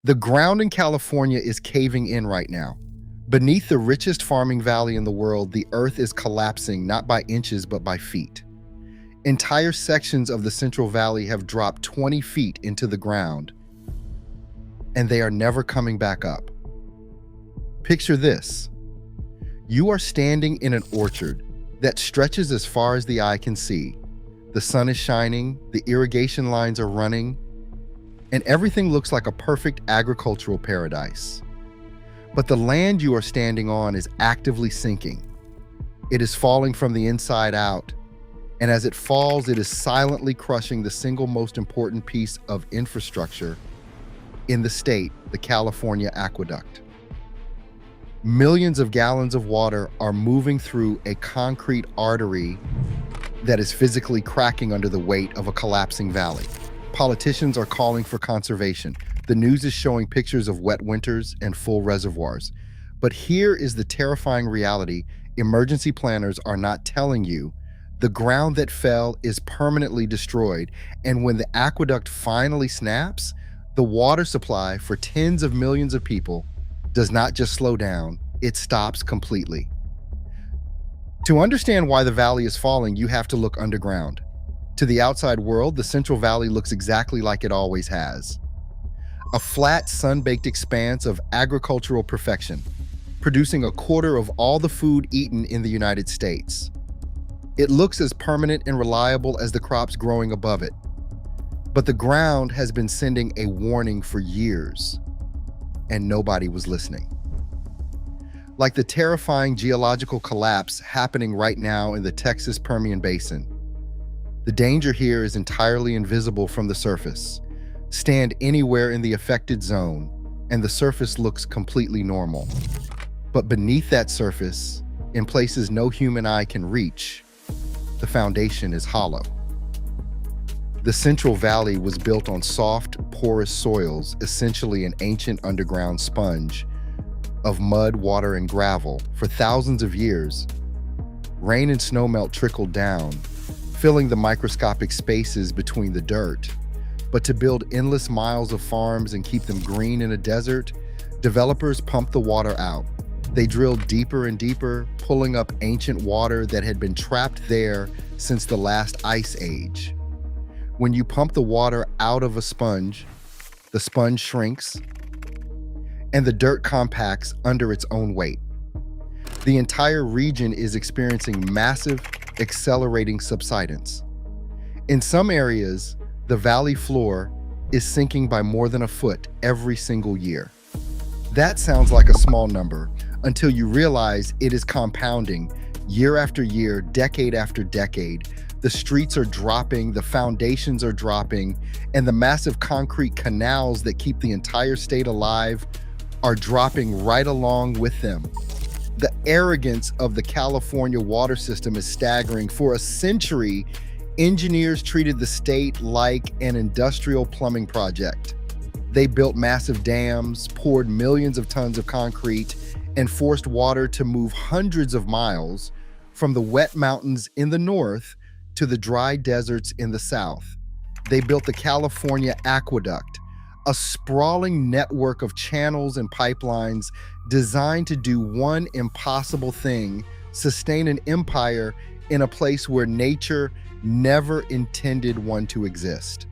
The ground in California is caving in right now. Beneath the richest farming valley in the world, the earth is collapsing not by inches but by feet. Entire sections of the Central Valley have dropped 20 feet into the ground, and they are never coming back up. Picture this. You are standing in an orchard that stretches as far as the eye can see. The sun is shining, the irrigation lines are running, and everything looks like a perfect agricultural paradise. But the land you are standing on is actively sinking. It is falling from the inside out, and as it falls, it is silently crushing the single most important piece of infrastructure in the state, the California aqueduct. Millions of gallons of water are moving through a concrete artery that is physically cracking under the weight of a collapsing valley. Politicians are calling for conservation. The news is showing pictures of wet winters and full reservoirs. But here is the terrifying reality emergency planners are not telling you. The ground that fell is permanently destroyed, and when the aqueduct finally snaps, the water supply for tens of millions of people does not just slow down, it stops completely. To understand why the valley is falling, you have to look underground. To the outside world, the Central Valley looks exactly like it always has. A flat, sun-baked expanse of agricultural perfection, producing a quarter of all the food eaten in the United States. It looks as permanent and reliable as the crops growing above it. But the ground has been sending a warning for years, and nobody was listening. Like the terrifying geological collapse happening right now in the Texas Permian Basin. The danger here is entirely invisible from the surface. Stand anywhere in the affected zone, and the surface looks completely normal. But beneath that surface, in places no human eye can reach, the foundation is hollow. The Central Valley was built on soft, porous soils, essentially an ancient underground sponge of mud, water, and gravel. For thousands of years, rain and snowmelt trickled down, filling the microscopic spaces between the dirt. But to build endless miles of farms and keep them green in a desert, developers pumped the water out. They drilled deeper and deeper, pulling up ancient water that had been trapped there since the last ice age. When you pump the water out of a sponge, the sponge shrinks and the dirt compacts under its own weight. The entire region is experiencing massive, accelerating subsidence. In some areas, the valley floor is sinking by more than a foot every single year. That sounds like a small number until you realize it is compounding year after year, decade after decade. The streets are dropping, the foundations are dropping, and the massive concrete canals that keep the entire state alive are dropping right along with them. The arrogance of the California water system is staggering. For a century, engineers treated the state like an industrial plumbing project. They built massive dams, poured millions of tons of concrete, and forced water to move hundreds of miles from the wet mountains in the north to the dry deserts in the south. They built the California Aqueduct, a sprawling network of channels and pipelines designed to do one impossible thing: sustain an empire in a place where nature never intended one to exist.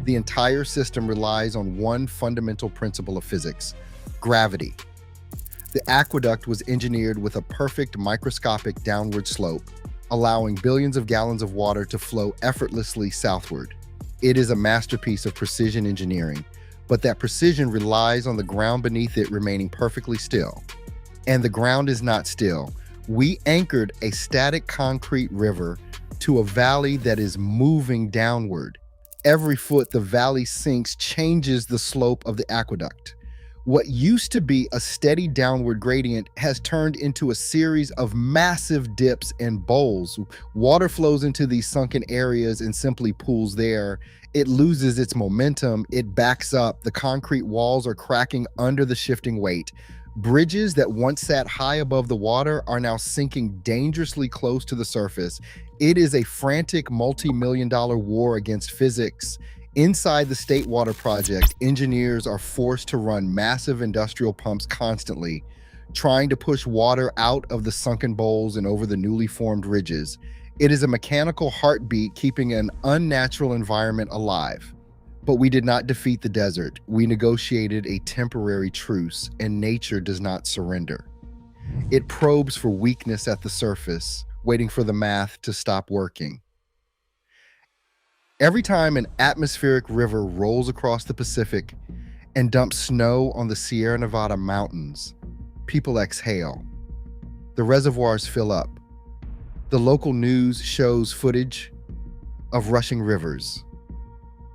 The entire system relies on one fundamental principle of physics: gravity. The aqueduct was engineered with a perfect microscopic downward slope, allowing billions of gallons of water to flow effortlessly southward. It is a masterpiece of precision engineering, but that precision relies on the ground beneath it remaining perfectly still. And the ground is not still. We anchored a static concrete river to a valley that is moving downward. Every foot the valley sinks changes the slope of the aqueduct. What used to be a steady downward gradient has turned into a series of massive dips and bowls. Water flows into these sunken areas and simply pools there. It loses its momentum, it backs up, the concrete walls are cracking under the shifting weight. Bridges that once sat high above the water are now sinking dangerously close to the surface. It is a frantic multi-million-dollar war against physics Inside the State Water Project, engineers are forced to run massive industrial pumps constantly, trying to push water out of the sunken bowls and over the newly formed ridges. It is a mechanical heartbeat keeping an unnatural environment alive. But we did not defeat the desert. We negotiated a temporary truce, and nature does not surrender. It probes for weakness at the surface, waiting for the math to stop working. Every time an atmospheric river rolls across the Pacific and dumps snow on the Sierra Nevada mountains, people exhale. The reservoirs fill up. The local news shows footage of rushing rivers.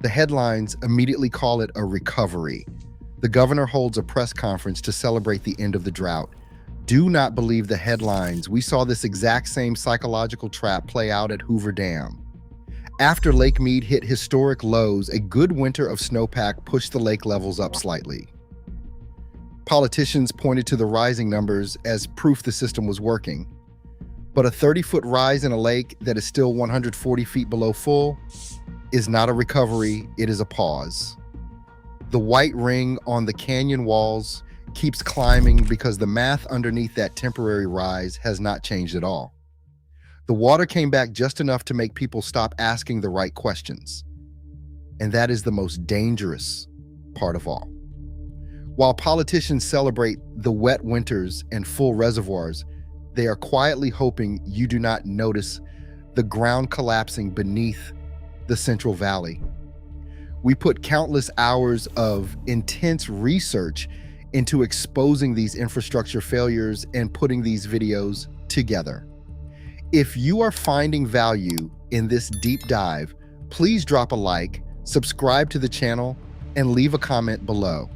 The headlines immediately call it a recovery. The governor holds a press conference to celebrate the end of the drought. Do not believe the headlines. We saw this exact same psychological trap play out at Hoover Dam. After Lake Mead hit historic lows, a good winter of snowpack pushed the lake levels up slightly. Politicians pointed to the rising numbers as proof the system was working. But a 30-foot rise in a lake that is still 140 feet below full is not a recovery, it is a pause. The white ring on the canyon walls keeps climbing because the math underneath that temporary rise has not changed at all. The water came back just enough to make people stop asking the right questions. And that is the most dangerous part of all. While politicians celebrate the wet winters and full reservoirs, they are quietly hoping you do not notice the ground collapsing beneath the Central Valley. We put countless hours of intense research into exposing these infrastructure failures and putting these videos together. If you are finding value in this deep dive, please drop a like, subscribe to the channel, and leave a comment below.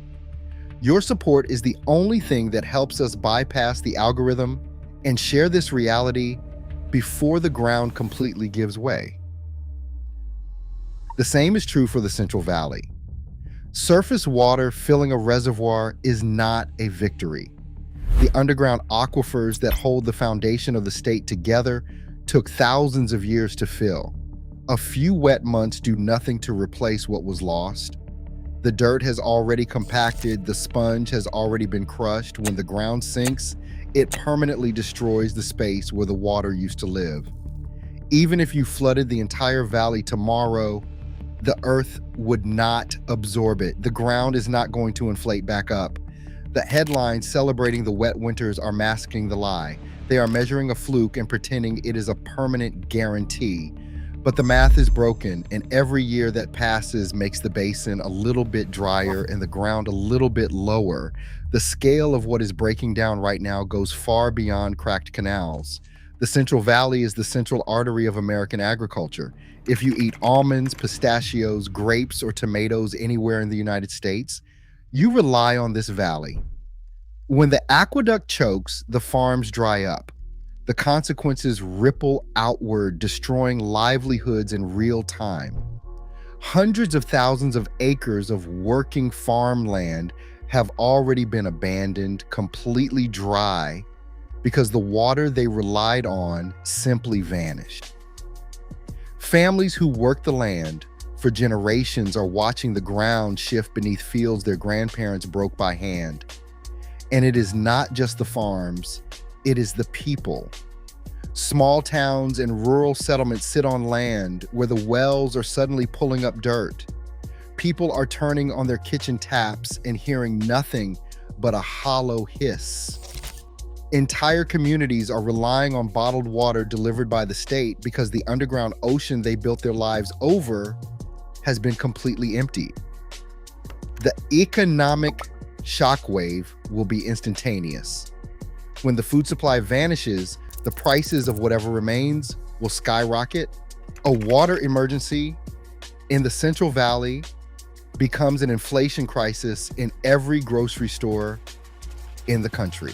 Your support is the only thing that helps us bypass the algorithm and share this reality before the ground completely gives way. The same is true for the Central Valley. Surface water filling a reservoir is not a victory. The underground aquifers that hold the foundation of the state together took thousands of years to fill. A few wet months do nothing to replace what was lost. The dirt has already compacted, the sponge has already been crushed. When the ground sinks, it permanently destroys the space where the water used to live. Even if you flooded the entire valley tomorrow, the earth would not absorb it. The ground is not going to inflate back up. The headlines celebrating the wet winters are masking the lie. They are measuring a fluke and pretending it is a permanent guarantee. But the math is broken, and every year that passes makes the basin a little bit drier and the ground a little bit lower. The scale of what is breaking down right now goes far beyond cracked canals. The Central Valley is the central artery of American agriculture. If you eat almonds, pistachios, grapes, or tomatoes anywhere in the United States, you rely on this valley. When the aqueduct chokes, the farms dry up. The consequences ripple outward, destroying livelihoods in real time. Hundreds of thousands of acres of working farmland have already been abandoned, completely dry, because the water they relied on simply vanished. Families who work the land for generations are watching the ground shift beneath fields their grandparents broke by hand. And it is not just the farms, it is the people. Small towns and rural settlements sit on land where the wells are suddenly pulling up dirt. People are turning on their kitchen taps and hearing nothing but a hollow hiss. Entire communities are relying on bottled water delivered by the state because the underground ocean they built their lives over has been completely emptied. The economic shockwave will be instantaneous. When the food supply vanishes, the prices of whatever remains will skyrocket. A water emergency in the Central Valley becomes an inflation crisis in every grocery store in the country.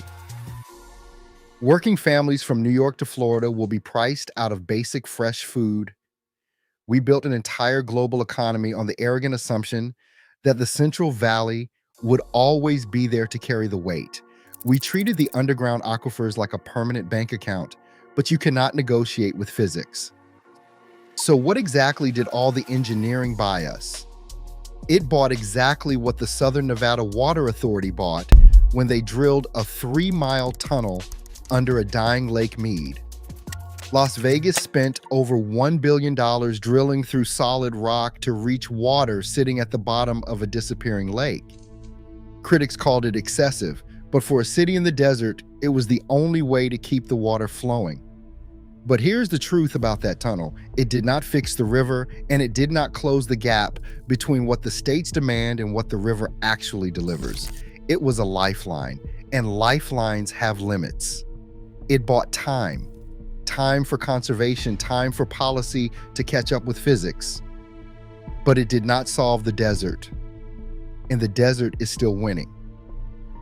Working families from New York to Florida will be priced out of basic fresh food. We built an entire global economy on the arrogant assumption that the Central Valley would always be there to carry the weight. We treated the underground aquifers like a permanent bank account, but you cannot negotiate with physics. So what exactly did all the engineering buy us? It bought exactly what the Southern Nevada Water Authority bought when they drilled a 3-mile tunnel under a dying Lake Mead. Las Vegas spent over $1 billion drilling through solid rock to reach water sitting at the bottom of a disappearing lake. Critics called it excessive, but for a city in the desert, it was the only way to keep the water flowing. But here's the truth about that tunnel. It did not fix the river, and it did not close the gap between what the states demand and what the river actually delivers. It was a lifeline, and lifelines have limits. It bought time for conservation, time for policy to catch up with physics. But it did not solve the desert, and the desert is still winning.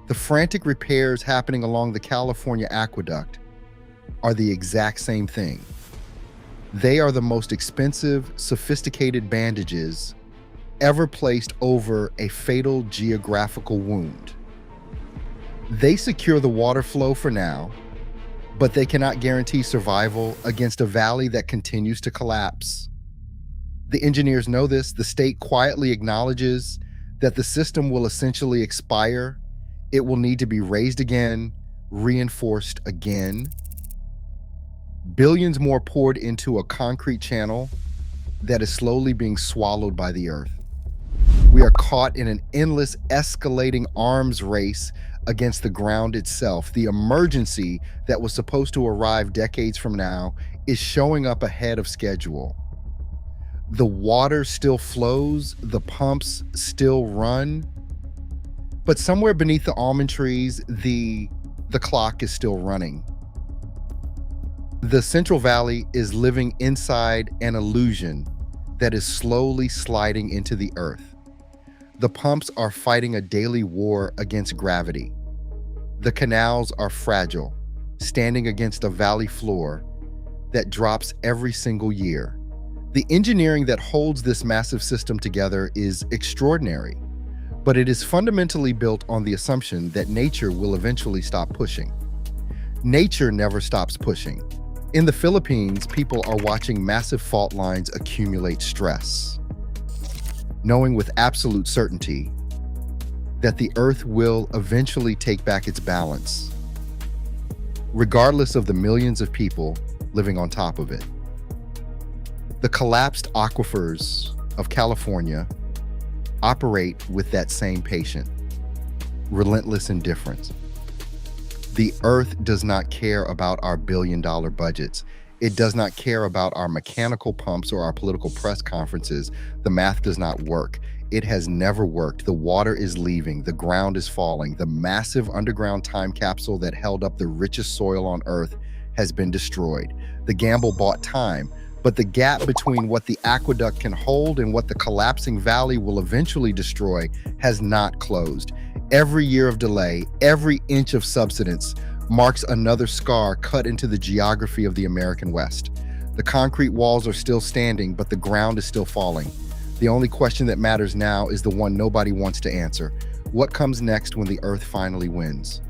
The frantic repairs happening along the California aqueduct are the exact same thing. They are the most expensive, sophisticated bandages ever placed over a fatal geographical wound. They secure the water flow for now, but they cannot guarantee survival against a valley that continues to collapse. The engineers know this. The state quietly acknowledges that the system will essentially expire. It will need to be raised again, reinforced again. Billions more poured into a concrete channel that is slowly being swallowed by the earth. We are caught in an endless, escalating arms race against the ground itself. The emergency that was supposed to arrive decades from now is showing up ahead of schedule. The water still flows, the pumps still run, but somewhere beneath the almond trees, the clock is still running. The Central Valley is living inside an illusion that is slowly sliding into the earth. The pumps are fighting a daily war against gravity. The canals are fragile, standing against a valley floor that drops every single year. The engineering that holds this massive system together is extraordinary, but it is fundamentally built on the assumption that nature will eventually stop pushing. Nature never stops pushing. In the Philippines, people are watching massive fault lines accumulate stress, knowing with absolute certainty that the earth will eventually take back its balance, regardless of the millions of people living on top of it. The collapsed aquifers of California operate with that same patient, relentless indifference. The earth does not care about our billion-dollar budgets. It does not care about our mechanical pumps or our political press conferences. The math does not work. It has never worked. The water is leaving. The ground is falling. The massive underground time capsule that held up the richest soil on earth has been destroyed. The gamble bought time, but the gap between what the aqueduct can hold and what the collapsing valley will eventually destroy has not closed. Every year of delay, every inch of subsidence marks another scar cut into the geography of the American West. The concrete walls are still standing, but the ground is still falling. The only question that matters now is the one nobody wants to answer. What comes next when the earth finally wins?